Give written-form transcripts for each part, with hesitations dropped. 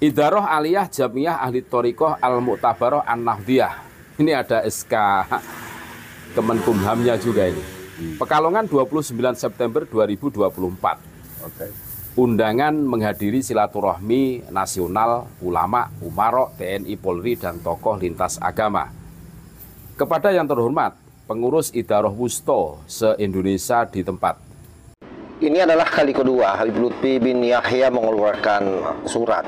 Idaroh Aliyah Jamiyah Ahli Thoriqoh Al-Mu'tabaroh An-Nahdiyah. Ini ada SK Kemenkumhamnya juga ini. Pekalongan 29 September 2024. Oke. Undangan menghadiri silaturahmi nasional ulama, umarok, TNI, Polri, dan tokoh lintas agama. Kepada yang terhormat, pengurus Idaroh Wusto se-Indonesia di tempat. Ini adalah kali kedua Habib Lutfi bin Yahya mengeluarkan surat.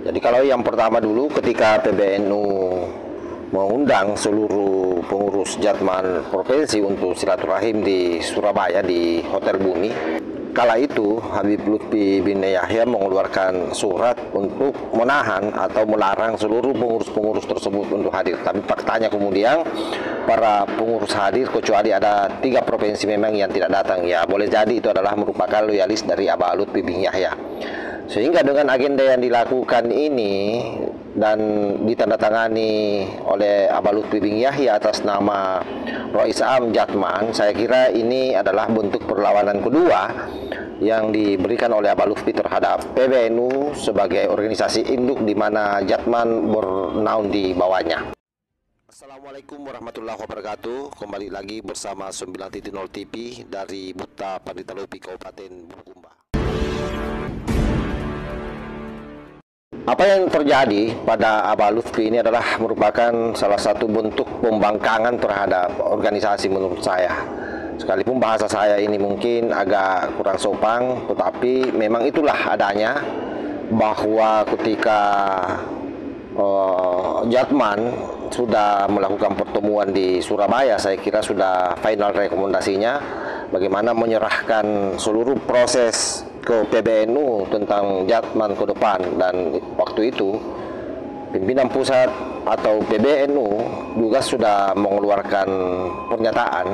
Jadi kalau yang pertama dulu ketika PBNU mengundang seluruh pengurus Jatman provinsi untuk silaturahim di Surabaya di Hotel Bumi. Kala itu Habib Lutfi bin Yahya mengeluarkan surat untuk menahan atau melarang seluruh pengurus-pengurus tersebut untuk hadir. Tapi faktanya kemudian para pengurus hadir kecuali ada 3 provinsi memang yang tidak datang. Ya boleh jadi itu adalah merupakan loyalis dari Abah Lutfi bin Yahya. Sehingga dengan agenda yang dilakukan ini dan ditandatangani oleh Abah Lutfi bin Yahya atas nama Rois Am Jatman, saya kira ini adalah bentuk perlawanan kedua yang diberikan oleh Abah Lutfi terhadap PBNU sebagai organisasi induk di mana Jatman bernaung di bawahnya. Assalamualaikum warahmatullahi wabarakatuh. Kembali lagi bersama 9.0 TV dari Buta Pandita Lutfi Kabupaten Bulukumba. Apa yang terjadi pada Abah Lutfi ini adalah merupakan salah satu bentuk pembangkangan terhadap organisasi menurut saya. Sekalipun bahasa saya ini mungkin agak kurang sopan, tetapi memang itulah adanya, bahwa ketika Jatman sudah melakukan pertemuan di Surabaya, saya kira sudah final rekomendasinya bagaimana menyerahkan seluruh proses ke PBNU tentang Jatman ke depan. Dan waktu itu pimpinan pusat atau PBNU juga sudah mengeluarkan pernyataan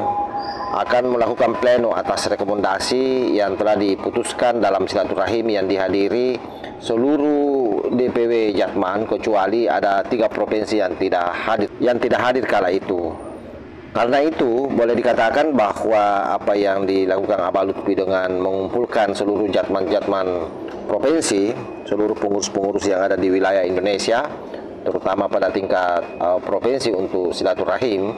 akan melakukan pleno atas rekomendasi yang telah diputuskan dalam silaturahim yang dihadiri seluruh DPW Jatman kecuali ada 3 provinsi yang tidak hadir kala itu. Karena itu boleh dikatakan bahwa apa yang dilakukan Abah Lutfi dengan mengumpulkan seluruh Jatman-Jatman provinsi, seluruh pengurus-pengurus yang ada di wilayah Indonesia, terutama pada tingkat provinsi untuk silaturahim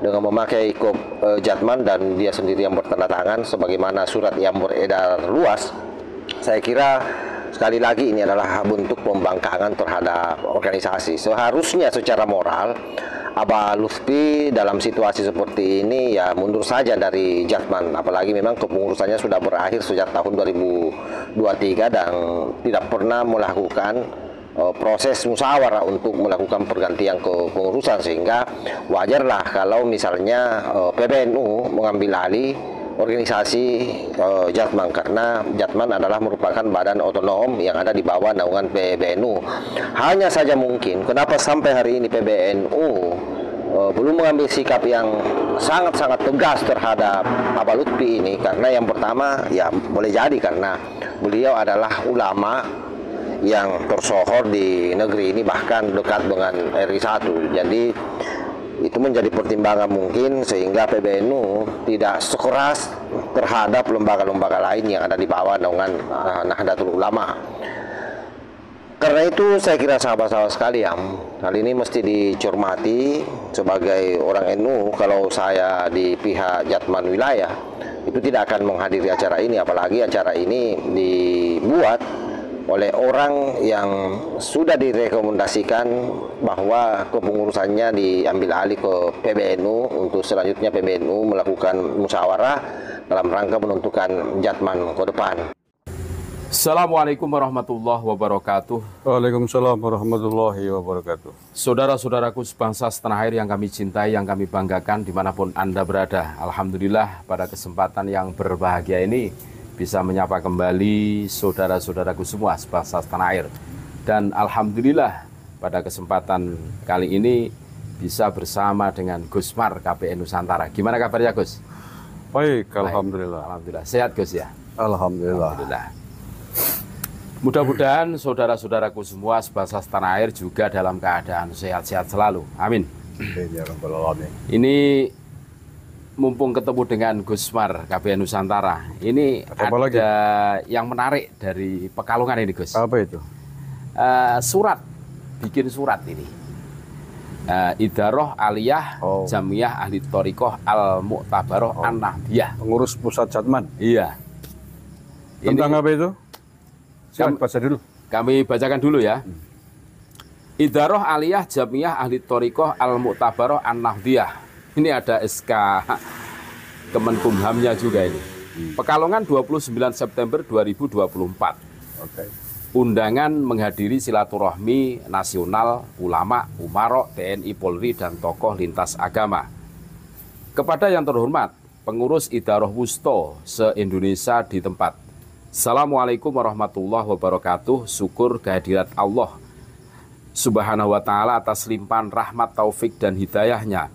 dengan memakai kop Jatman dan dia sendiri yang bertanda tangan sebagaimana surat yang beredar luas. Saya kira sekali lagi ini adalah bentuk pembangkangan terhadap organisasi. Seharusnya secara moral Abah Lutfi dalam situasi seperti ini ya mundur saja dari Jatman, apalagi memang kepengurusannya sudah berakhir sejak tahun 2023 dan tidak pernah melakukan proses musyawarah untuk melakukan pergantian kepengurusan, sehingga wajarlah kalau misalnya PBNU mengambil alih organisasi Jatman, karena Jatman adalah merupakan badan otonom yang ada di bawah naungan PBNU. Hanya saja mungkin kenapa sampai hari ini PBNU belum mengambil sikap yang sangat-sangat tegas terhadap Abah Lutfi ini, karena yang pertama ya boleh jadi karena beliau adalah ulama yang tersohor di negeri ini, bahkan dekat dengan RI1. Jadi itu menjadi pertimbangan mungkin sehingga PBNU tidak sekeras terhadap lembaga-lembaga lain yang ada di bawah naungan Nahdlatul Ulama. Karena itu saya kira sahabat-sahabat sekalian, hal ini mesti dicermati sebagai orang NU. Kalau saya di pihak Jatman wilayah itu tidak akan menghadiri acara ini, apalagi acara ini dibuat oleh orang yang sudah direkomendasikan bahwa kepengurusannya diambil alih ke PBNU untuk selanjutnya PBNU melakukan musyawarah dalam rangka menentukan Jatman ke depan. Assalamualaikum warahmatullahi wabarakatuh. Waalaikumsalam warahmatullahi wabarakatuh. Saudara-saudaraku sebangsa setanah air yang kami cintai, yang kami banggakan dimanapun Anda berada. Alhamdulillah pada kesempatan yang berbahagia ini bisa menyapa kembali saudara-saudaraku semua sebangsa setanah air. Dan Alhamdulillah pada kesempatan kali ini bisa bersama dengan Gusmar KPN Nusantara. Gimana kabarnya Gus? Baik, alhamdulillah. Alhamdulillah. Sehat Gus ya? Alhamdulillah. Alhamdulillah. Mudah-mudahan saudara-saudaraku semua sebangsa setanah air juga dalam keadaan sehat-sehat selalu. Amin. Ya Rabbal Alamin. Ini mumpung ketemu dengan Gusmar KPN Nusantara, ini apa ada lagi yang menarik dari Pekalongan ini Gus. Apa itu? surat, bikin surat ini. Idaroh Aliyah Jamiyah Ahli Thoriqoh Al-Mu'tabaroh An-Nahdiyah. Pengurus pusat Jatman. Iya. Tentang apa itu? Silakan baca dulu. Kami bacakan dulu ya. Idaroh Aliyah Jamiyah Ahli Thoriqoh Al-Mu'tabaroh An-Nahdiyah. Ini ada SK Kemenkumhamnya juga ini. Pekalongan 29 September 2024. Oke. Undangan menghadiri silaturahmi nasional ulama, umarok, TNI, Polri, dan tokoh lintas agama. Kepada yang terhormat, pengurus Idaroh Wusto se-Indonesia di tempat. Assalamualaikum warahmatullahi wabarakatuh. Syukur kehadirat Allah Subhanahu wa ta'ala atas limpahan rahmat, taufik, dan hidayahnya.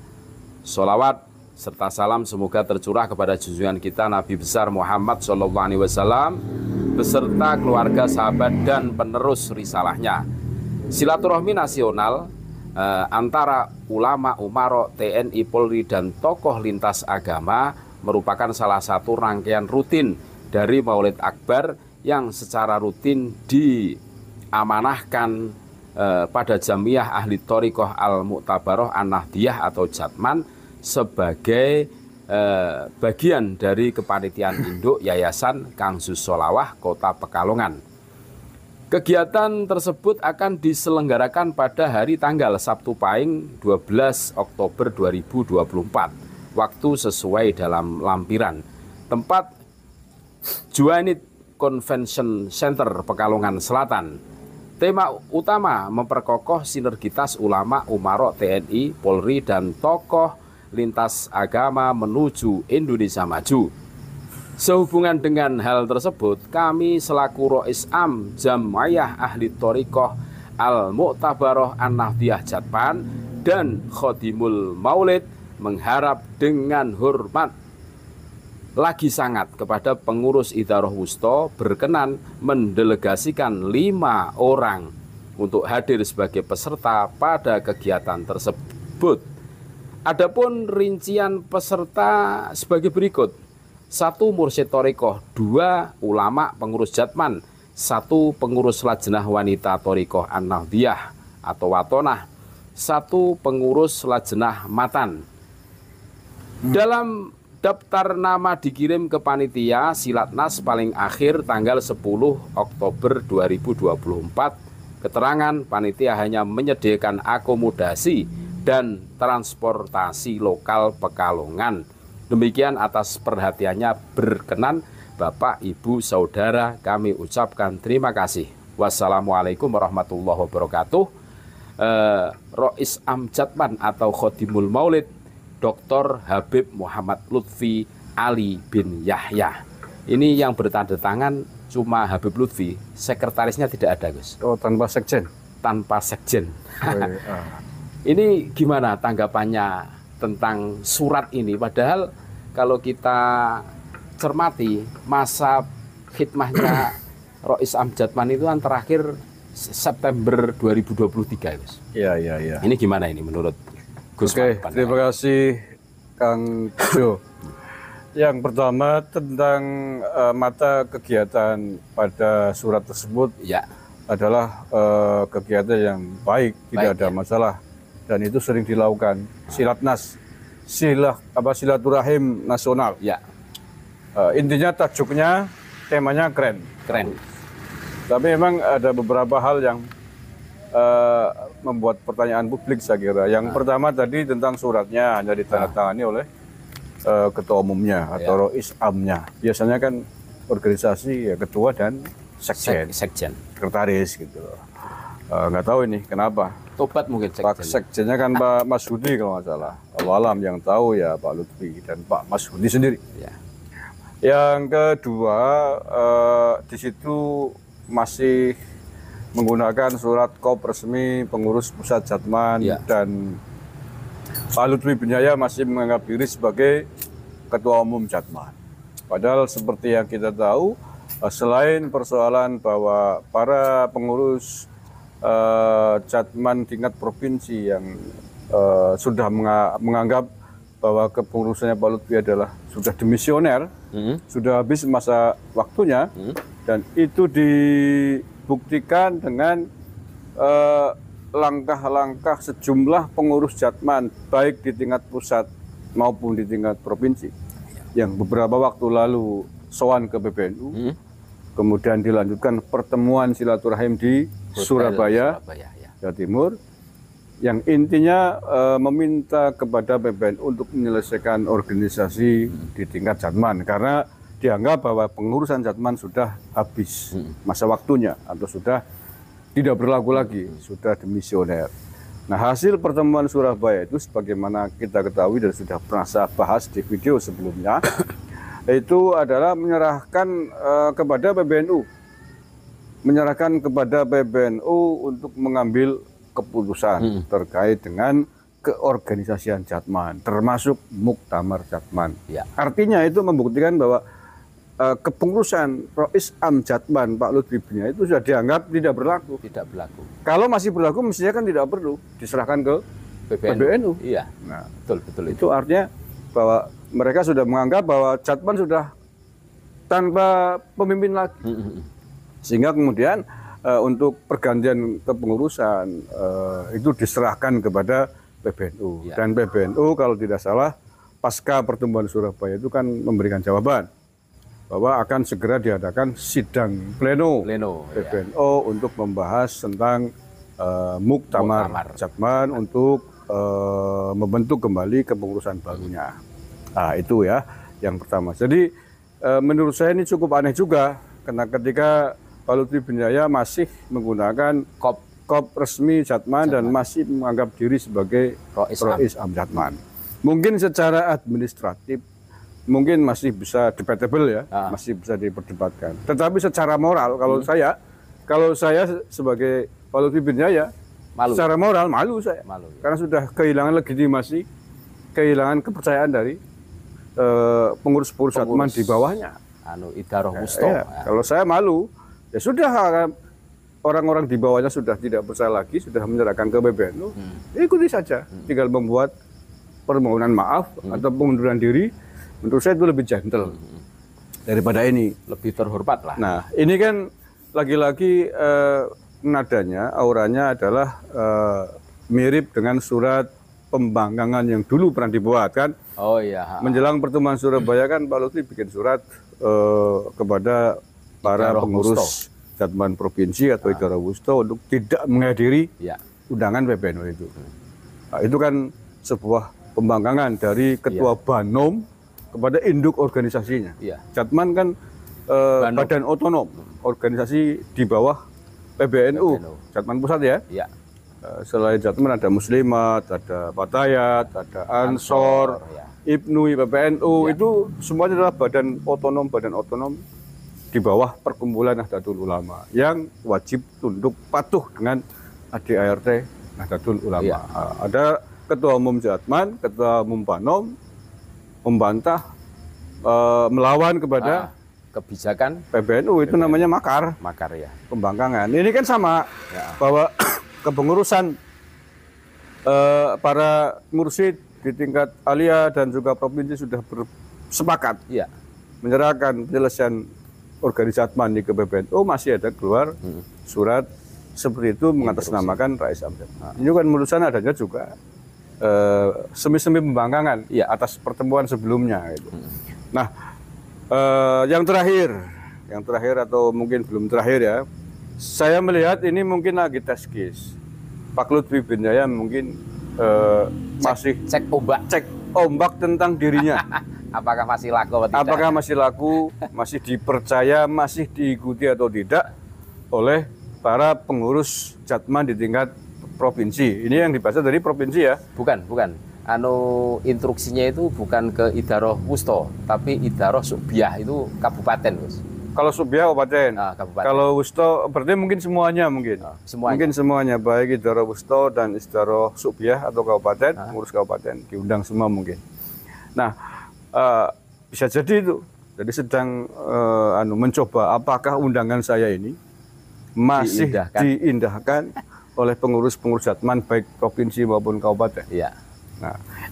Sholawat serta salam semoga tercurah kepada junjungan kita Nabi besar Muhammad SAW beserta keluarga, sahabat, dan penerus risalahnya. Silaturahmi nasional antara ulama, umarok, TNI, Polri, dan tokoh lintas agama merupakan salah satu rangkaian rutin dari Maulid Akbar yang secara rutin diamanahkan pada Jamiyah Ahli Thoriqoh Al-Mu'tabaroh An-Nahdiyah atau Jatman sebagai bagian dari kepanitiaan induk Yayasan Kangsus Sholawah Kota Pekalongan. Kegiatan tersebut akan diselenggarakan pada hari tanggal Sabtu Pahing 12 Oktober 2024. Waktu sesuai dalam lampiran. Tempat Juanit Convention Center Pekalongan Selatan. Tema utama memperkokoh sinergitas ulama, umarok, TNI, Polri, dan tokoh lintas agama menuju Indonesia maju. Sehubungan dengan hal tersebut, kami selaku Rois Am Jamiyah Ahli Thoriqoh Al-Mu'tabaroh An-Nahdiyah Jatman dan Khodimul Maulid mengharap dengan hormat lagi sangat kepada pengurus Idaroh Wusto berkenan mendelegasikan 5 orang untuk hadir sebagai peserta pada kegiatan tersebut. Adapun rincian peserta sebagai berikut. 1 mursyid thoriqoh, 2 ulama pengurus Jatman, 1 pengurus lajnah wanita thoriqoh An-Nahdiyah atau Watonah, 1 pengurus lajnah Matan. Dalam daftar nama dikirim ke panitia Silatnas paling akhir tanggal 10 Oktober 2024. Keterangan panitia hanya menyediakan akomodasi dan transportasi lokal Pekalongan. Demikian atas perhatiannya berkenan Bapak, Ibu, Saudara, kami ucapkan terima kasih. Wassalamualaikum warahmatullahi wabarakatuh. Rois Am Jatman atau Khodimul Maulid Dr. Habib Muhammad Lutfi Ali bin Yahya. Ini yang bertanda tangan cuma Habib Lutfi, sekretarisnya tidak ada, Gus. Oh, tanpa sekjen? Tanpa sekjen. Ini gimana tanggapannya tentang surat ini? Padahal kalau kita cermati masa khidmahnya Rois Am Jatman itu kan terakhir September 2023, Gus. Iya. Ini gimana ini menurut Gus? Oke, terima kasih Kang Jo. Yang pertama tentang mata kegiatan pada surat tersebut Ya. adalah kegiatan yang baik, tidak ada masalah. Dan itu sering dilakukan. Silatnas, silaturahim nasional. Ya. Intinya tajuknya, temanya keren. Keren. Tapi memang ada beberapa hal yang membuat pertanyaan publik saya kira. Yang pertama tadi tentang suratnya hanya ditandatangani oleh ketua umumnya atau Rois Amnya. Biasanya kan organisasi ya ketua dan sekjen, sekretaris gitu. Nggak tahu ini kenapa. Tobat mungkin Pak sekjennya kan Pak Mas Hudi kalau nggak salah. Alam yang tahu ya Pak Lutfi dan Pak Mas Hudi sendiri. Ya. Yang kedua di situ masih menggunakan surat kop resmi pengurus pusat Jatman dan Pak Lutfi bin Yahya masih menganggap diri sebagai ketua umum Jatman. Padahal seperti yang kita tahu, selain persoalan bahwa para pengurus Jatman tingkat provinsi yang sudah menganggap bahwa kepengurusannya Pak Lutfi adalah sudah demisioner, sudah habis masa waktunya, dan itu dibuktikan dengan langkah-langkah sejumlah pengurus Jatman baik di tingkat pusat maupun di tingkat provinsi yang beberapa waktu lalu sowan ke PBNU, kemudian dilanjutkan pertemuan silaturahim di Surabaya, ya. Jawa Timur, yang intinya meminta kepada PBNU untuk menyelesaikan organisasi di tingkat Jatman karena dianggap bahwa pengurusan Jatman sudah habis masa waktunya atau sudah tidak berlaku lagi, sudah demisioner. Nah, hasil pertemuan Surabaya itu sebagaimana kita ketahui dan sudah pernah saya bahas di video sebelumnya, itu adalah menyerahkan kepada PBNU. Menyerahkan kepada PBNU untuk mengambil keputusan terkait dengan keorganisasian Jatman, termasuk Muktamar Jatman. Ya. Artinya itu membuktikan bahwa kepengurusan Rois Am Jatman Pak Lutfi Binyaya itu sudah dianggap tidak berlaku. Tidak berlaku. Kalau masih berlaku mestinya kan tidak perlu diserahkan ke PBNU. Iya. Nah, Betul itu artinya bahwa mereka sudah menganggap bahwa Jatman sudah tanpa pemimpin lagi. Sehingga kemudian untuk pergantian kepengurusan itu diserahkan kepada PBNU. Ya. Dan PBNU kalau tidak salah pasca pertemuan Surabaya itu kan memberikan jawaban bahwa akan segera diadakan sidang pleno PBNU untuk membahas tentang Muktamar Jatman untuk membentuk kembali kepengurusan barunya. Nah, itu ya yang pertama. Jadi menurut saya ini cukup aneh juga karena ketika Pak Lutfi Binyaya masih menggunakan kop resmi Jatman dan masih menganggap diri sebagai Rois Am Jatman. Mungkin secara administratif mungkin masih bisa debatable ya, masih bisa diperdebatkan. Tetapi secara moral kalau saya sebagai Pak Lutfi Binyaya, secara moral malu saya. Karena sudah kehilangan legitimasi, kehilangan kepercayaan dari pengurus-pengurus Jatman di bawahnya. Idaroh Wusto. Kalau saya malu, ya sudah orang-orang di bawahnya sudah tidak percaya lagi, sudah menyerahkan ke PBNU, ikuti saja. Tinggal membuat permohonan maaf atau pengunduran diri. Menurut saya itu lebih gentle daripada ini. Lebih terhormat lah. Nah, ini kan lagi-lagi nadanya, auranya adalah mirip dengan surat pembangkangan yang dulu pernah dibuat kan. Oh iya. Menjelang pertemuan Surabaya kan Pak Lutfi bikin surat kepada para pengurus Jatman Provinsi atau Idaroh Wusto untuk tidak menghadiri undangan PBNU itu. Nah, itu kan sebuah pembangkangan dari Ketua Banom kepada induk organisasinya. Jatman kan badan otonom, organisasi di bawah PBNU. Jatman Pusat ya. Selain Jatman ada Muslimat, ada Patayat, ada Ansor, IPNUI, PBNU, itu semuanya adalah badan otonom di bawah Perkumpulan Nahdlatul Ulama yang wajib tunduk patuh dengan ADART Nahdlatul Ulama. Ada Ketua Umum Jatman, Ketua Umum Banom membantah melawan kepada kebijakan PBNU itu namanya makar ya. Pembangkangan. Ini kan sama bahwa kepengurusan para mursyid di tingkat alia dan juga provinsi sudah bersepakat menyerahkan penyelesaian organisasi Jatman di ke PBNU, masih ada keluar surat seperti itu mengatasnamakan Rois Am Jatman. Ini kan menurut saya adanya juga semi-semi pembangkangan atas pertemuan sebelumnya gitu. Nah, yang terakhir atau mungkin belum terakhir ya, saya melihat ini mungkin lagi tes case. Pak Lutfi Binyaya mungkin masih cek ombak tentang dirinya. Apakah masih laku atau tidak? Apakah masih laku, masih dipercaya, masih diikuti atau tidak oleh para pengurus Jatman di tingkat provinsi. Ini yang dibaca dari provinsi ya? Bukan. Instruksinya itu bukan ke Idaroh Wusto, tapi Idaroh Subiah itu kabupaten, Gus. Kalau Subiah kabupaten. Kabupaten. Kalau Wusto berarti mungkin semuanya Mungkin semuanya baik Idaroh Wusto dan Idaroh Subiah atau kabupaten, pengurus kabupaten diundang semua mungkin. Nah, bisa jadi itu. Jadi sedang mencoba apakah undangan saya ini masih diindahkan oleh pengurus-pengurus Jatman baik provinsi maupun kabupaten.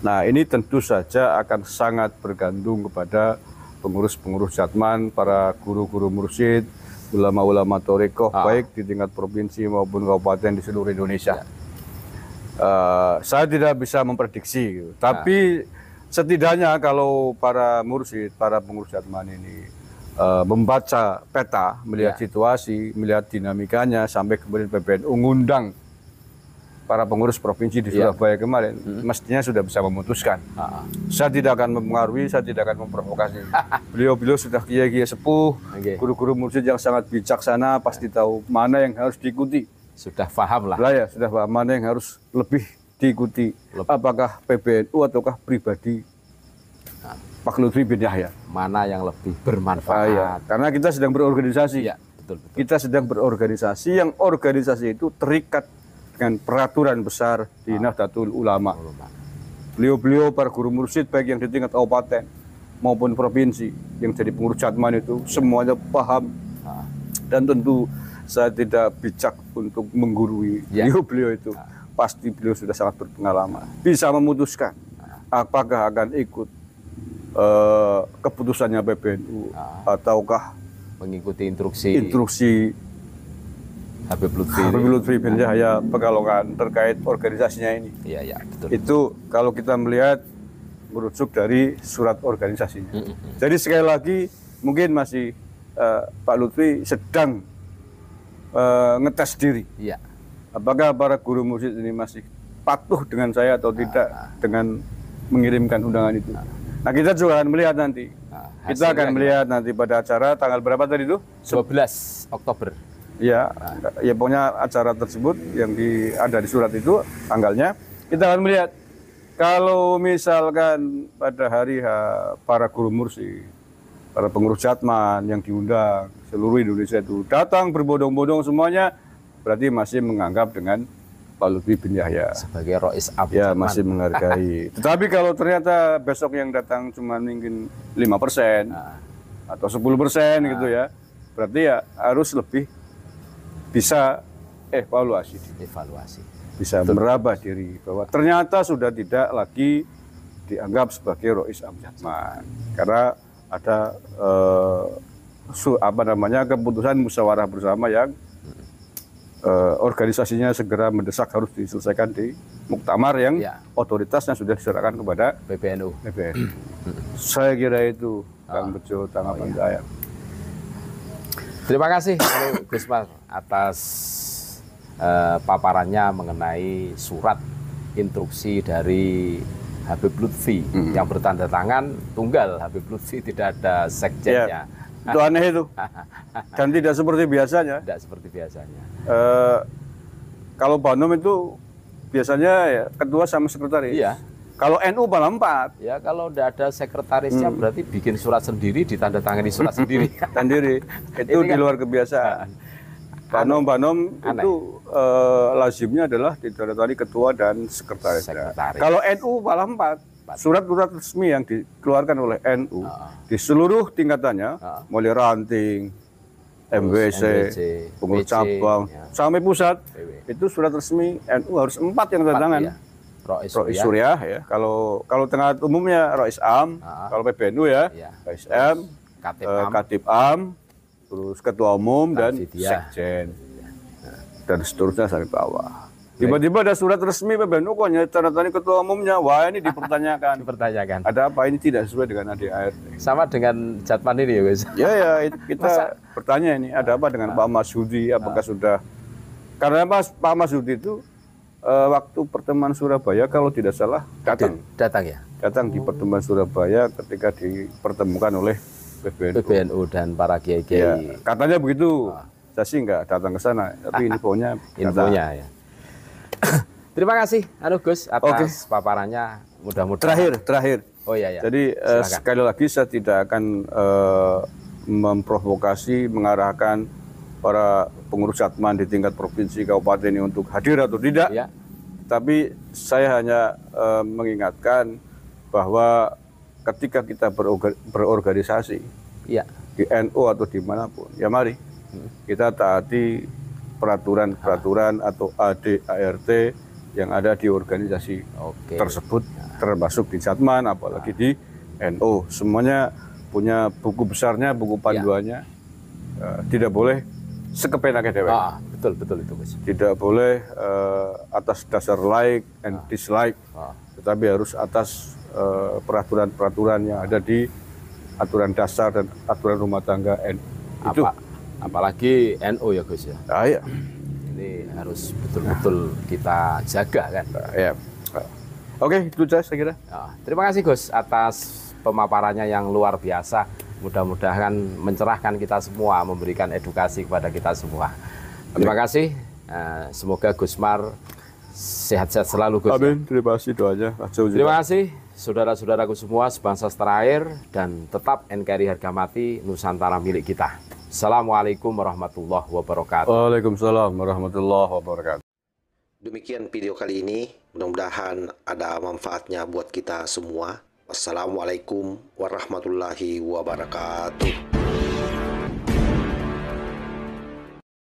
Nah, ini tentu saja akan sangat bergantung kepada pengurus-pengurus Jatman, para guru-guru mursyid ulama-ulama Thariqah baik di tingkat provinsi maupun kabupaten di seluruh Indonesia. Saya tidak bisa memprediksi, gitu. Tapi setidaknya kalau para mursyid, para pengurus Jatman ini membaca peta, melihat situasi, melihat dinamikanya, sampai kemudian PBNU ngundang para pengurus provinsi di Surabaya kemarin, mestinya sudah bisa memutuskan. Saya tidak akan mempengaruhi, saya tidak akan memprovokasi. Beliau sudah kiai-kiai sepuh, guru-guru mursyid yang sangat bijaksana, pasti tahu mana yang harus diikuti. Sudah paham lah. Ya, sudah paham mana yang harus lebih diikuti. Apakah PBNU ataukah pribadi Pak Lutfi bin Yahya? Mana yang lebih bermanfaat? Ya. Karena kita sedang berorganisasi. Ya, betul. Kita sedang berorganisasi yang organisasi itu terikat dengan peraturan besar di Nahdlatul Ulama. Beliau-beliau para guru mursyid baik yang di tingkat kabupaten maupun provinsi yang jadi pengurus Jatman itu semuanya paham. Dan tentu saya tidak bijak untuk menggurui beliau itu. Pasti beliau sudah sangat berpengalaman. Bisa memutuskan apakah akan ikut keputusannya PBNU ataukah mengikuti instruksi Habib Lutfi bin Yahya Pekalongan terkait organisasinya ini. Iya, betul. Itu kalau kita melihat merujuk dari surat organisasinya. Jadi sekali lagi mungkin masih Pak Lutfi sedang ngetes diri. Iya. Apakah para guru mursyid ini masih patuh dengan saya atau tidak dengan mengirimkan undangan itu. Nah, kita juga akan melihat nanti. Kita akan melihat nanti pada acara tanggal berapa tadi itu? 12 Oktober. Ya, ya pokoknya acara tersebut yang ada di surat itu tanggalnya. Kita akan melihat kalau misalkan pada hari para guru mursyid, para pengurus Jatman yang diundang seluruh Indonesia itu datang berbondong-bondong semuanya, berarti masih menganggap dengan Pak Lutfi bin Yahya sebagai Rois Abu ya, Jatman. masih menghargai. Tetapi kalau ternyata besok yang datang cuma mungkin 5% atau 10% gitu ya, berarti ya harus lebih bisa evaluasi, bisa meraba diri bahwa ternyata sudah tidak lagi dianggap sebagai Rois Abu Jatman karena ada keputusan musyawarah bersama yang organisasinya segera mendesak harus diselesaikan di muktamar yang otoritasnya sudah diserahkan kepada PBNU. Saya kira itu Kang Bejo tanggapan saya. Terima kasih Gus Mas atas paparannya mengenai surat instruksi dari Habib Lutfi yang bertanda tangan tunggal. Habib Lutfi tidak ada sekjennya. Itu aneh itu. Dan tidak seperti biasanya. Tidak seperti biasanya. Kalau Banom itu biasanya ya, ketua sama sekretaris. Iya. Kalau NU malah 4. Ya kalau tidak ada sekretarisnya berarti bikin surat sendiri, ditandatangani surat sendiri. Sendiri. Itu di luar kebiasaan. Banom itu lazimnya adalah ditandatangani ketua dan sekretaris. Kalau NU malah 4. Surat-surat resmi yang dikeluarkan oleh NU di seluruh tingkatannya, mulai ranting, MWC, pengurus cabang, sampai pusat, itu surat resmi NU harus 4 yang tanda tangan. Rois Suriah ya. Kalau tingkat umumnya Rois Am, kalau PBNU ya, Rois M, Katib Am, terus ketua umum dan sekjen, dan seterusnya sampai bawah. Tiba-tiba ada surat resmi PBNU kok tanda tangan ketua umumnya. Wah, ini dipertanyakan. Ada apa ini tidak sesuai dengan ADART? Sama dengan Jatman ini ya, Gus. Ya, kita bertanya ini ada apa dengan Pak Masyudi? Apakah sudah? Karena Pak Masyudi itu waktu pertemuan Surabaya kalau tidak salah datang di pertemuan Surabaya ketika dipertemukan oleh PBNU dan para kiai-kiai. Ya, katanya begitu. Saya sih nggak datang ke sana, tapi infonya ya. Terima kasih Gus atas paparannya. Mudah-mudahan terakhir. Oh iya. Jadi sekali lagi saya tidak akan memprovokasi, mengarahkan para pengurus Jatman di tingkat provinsi kabupaten ini untuk hadir atau tidak. Ya. Tapi saya hanya mengingatkan bahwa ketika kita berorganisasi di NU atau dimanapun, ya mari kita taati peraturan atau ADART yang ada di organisasi tersebut, termasuk di Jatman, apalagi di NU. Semuanya punya buku besarnya, buku panduannya. Tidak boleh sekepenake dhewe. Betul itu Gus. Tidak boleh atas dasar like and dislike, tetapi harus atas peraturan-peraturan yang ada di aturan dasar dan aturan rumah tangga itu. Apalagi NU ya Gus ya. Iya. Ini harus betul-betul kita jaga kan. Ya. Oke, itu saja saya kira. Terima kasih Gus atas pemaparannya yang luar biasa. Mudah-mudahan mencerahkan kita semua, memberikan edukasi kepada kita semua. Terima kasih. Semoga Gusmar sehat-sehat selalu Gus. Amin. Terima kasih doanya. Terima kasih saudara-saudaraku semua sebangsa setanah air, dan tetap NKRI harga mati Nusantara milik kita. Assalamualaikum warahmatullahi wabarakatuh. Waalaikumsalam warahmatullahi wabarakatuh. Demikian video kali ini, mudah-mudahan ada manfaatnya buat kita semua. Wassalamualaikum warahmatullahi wabarakatuh.